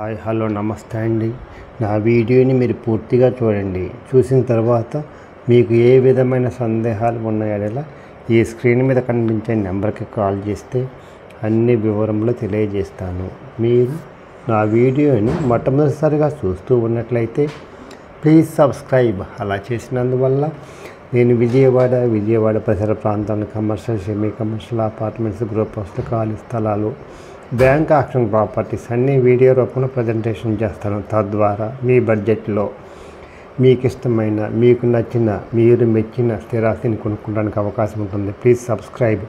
Hi hello నమస్తే అండి. నా వీడియోని మీరు పూర్తిగా చూడండి. చూసిన తర్వాత మీకు ఏ విధమైన సందేహాలు ఉన్నాయో ఈ స్క్రీన్ మీద కనిపించే నెంబర్కి కాల్ చేస్తే అన్ని వివరములు తెలియజేస్తాను. మీరు నా వీడియోని మొట్టమొదటిసారిగా చూస్తూ ఉన్నట్లయితే ప్లీజ్ సబ్స్క్రైబ్. అలా చేసినందువల్ల నేను విజయవాడ పరిసర ప్రాంతాలను commercial, semi commercial, apartments, group హౌస్లు, ఖాళీ స్థలాలు, బ్యాంక్ ఆక్షన్ ప్రాపర్టీస్ అన్ని వీడియో రూపంలో ప్రజెంటేషన్ చేస్తాను. తద్వారా మీ బడ్జెట్లో మీకు ఇష్టమైన, మీకు నచ్చిన, మీరు మెచ్చిన స్థిరాస్తిని కొనుక్కోవడానికి అవకాశం ఉంటుంది. Please subscribe.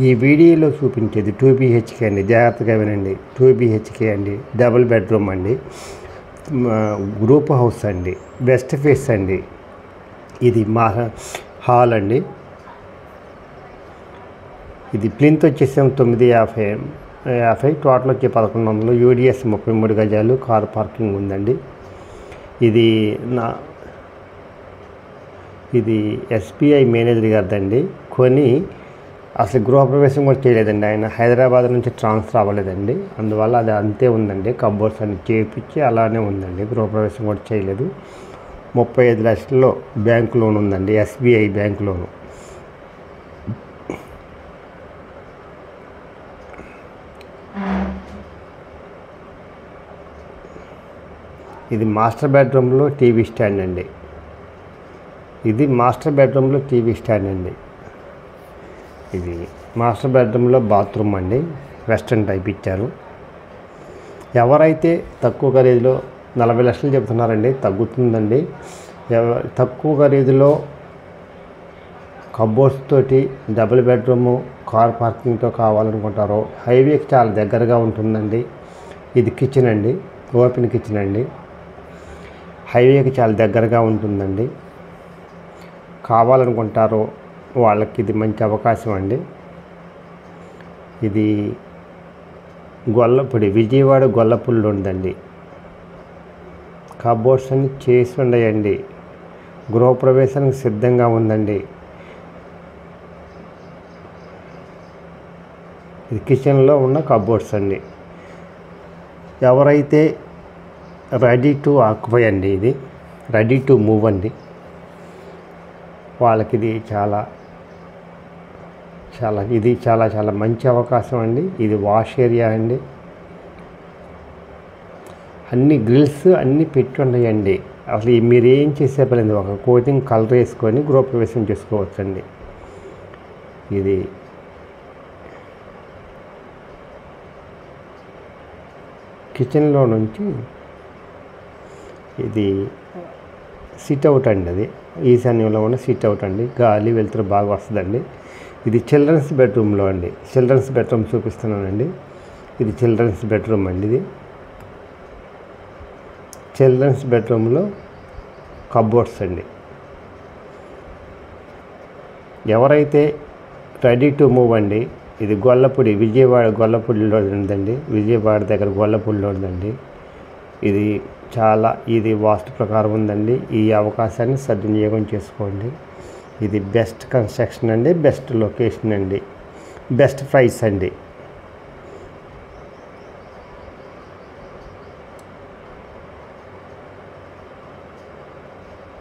ఈ వీడియోలో చూపించేది 2 BHK అండి. జాగ్రత్తగా వినండి. 2 BHK అండి, డబుల్ బెడ్రూమ్ అండి, గ్రూప్ హౌస్ అండి, వెస్ట్ ఫేస్ అండి. ఇది మా హాల్ అండి. ఇది ప్లింత్ వచ్చేసి 950, టోటల్ వచ్చి 1100, యూడిఎస్ 33 గజాలు, కార్ పార్కింగ్ ఉందండి. ఇది SBI మేనేజర్ గారిదండి. కొని అసలు గృహప్రవేశం కూడా చేయలేదండి. ఆయన హైదరాబాద్ నుంచి ట్రాన్స్ఫర్ అవ్వలేదండి. అందువల్ల అది అంతే ఉందండి. కబోర్డ్స్ అన్ని చేపించి అలానే ఉందండి. గృహప్రవేశం కూడా చేయలేదు. 35 లక్షల్లో బ్యాంక్ లోన్ ఉందండి, SBI బ్యాంక్ లోను. ఇది మాస్టర్ బెడ్రూమ్లో టీవీ స్టాండ్ అండి. ఇది మాస్టర్ బెడ్రూమ్లో టీవీ స్టాండ్ అండి. ఇది మాస్టర్ బెడ్రూమ్లో బాత్రూమ్ అండి. వెస్ట్రన్ టైప్ ఇచ్చారు. ఎవరైతే తక్కువ ఖరీదులో 40 లక్షలు చెప్తున్నారండి, తగ్గుతుందండి. తక్కువ ఖరీదులో కబోర్డ్స్ తోటి డబుల్ బెడ్రూము, కార్ పార్కింగ్తో కావాలనుకుంటారో హైవేకి చాలా దగ్గరగా ఉంటుందండి. ఇది కిచెన్ అండి, ఓపెన్ కిచెన్ అండి. హైవేకి చాలా దగ్గరగా ఉంటుందండి. కావాలనుకుంటారో వాళ్ళకి ఇది మంచి అవకాశం అండి. ఇది విజయవాడ గొల్లపూడిలో ఉందండి. కబోర్డ్స్ అన్ని చేసి ఉన్నాయండి. గృహప్రవేశానికి సిద్ధంగా ఉందండి. ఇది కిచెన్లో ఉన్న కబోర్డ్స్ అండి. ఎవరైతే రెడీ టు ఆక్యుపై అండి, ఇది రెడీ టు మూవ్ అండి, వాళ్ళకి ఇది చాలా మంచి అవకాశం అండి. ఇది వాష్ ఏరియా అండి. అన్ని గ్రిల్స్ అన్నీ పెట్టి ఉన్నాయండి. అసలు మీరు ఏం చేసే పని, ఒక కోటింగ్ కలర్ వేసుకొని గృహప్రవేశం చేసుకోవచ్చండి. ఇది కిచెన్లో నుంచి ఇది సిట్అవుట్ అండి. అది ఈశాన్యంలో ఉన్న సిట్అవుట్ అండి. గాలి వెలుతురు బాగా వస్తుందండి. ఇది చిల్డ్రన్స్ బెడ్రూమ్లో అండి. చిల్డ్రన్స్ బెడ్రూమ్ చూపిస్తున్నానండి. ఇది చిల్డ్రన్స్ బెడ్రూమ్ అండి. ఇది చిల్డ్రన్స్ బెడ్రూమ్లో కబోర్డ్స్ అండి. ఎవరైతే రెడీ టు మూవ్ అండి, ఇది విజయవాడ గొల్లపూడిలో ఉందండి. విజయవాడ దగ్గర గొల్లపూడిలో ఉందండి. ఇది వాస్తు ప్రకారం ఉందండి. ఈ అవకాశాన్ని సద్వినియోగం చేసుకోండి. ఇది బెస్ట్ కన్స్ట్రక్షన్ అండి, బెస్ట్ లొకేషన్ అండి, బెస్ట్ ప్రైస్ అండి.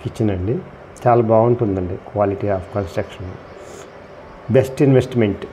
కిచెన్ అండి చాలా బాగుంటుందండి. Quality of construction, best investment.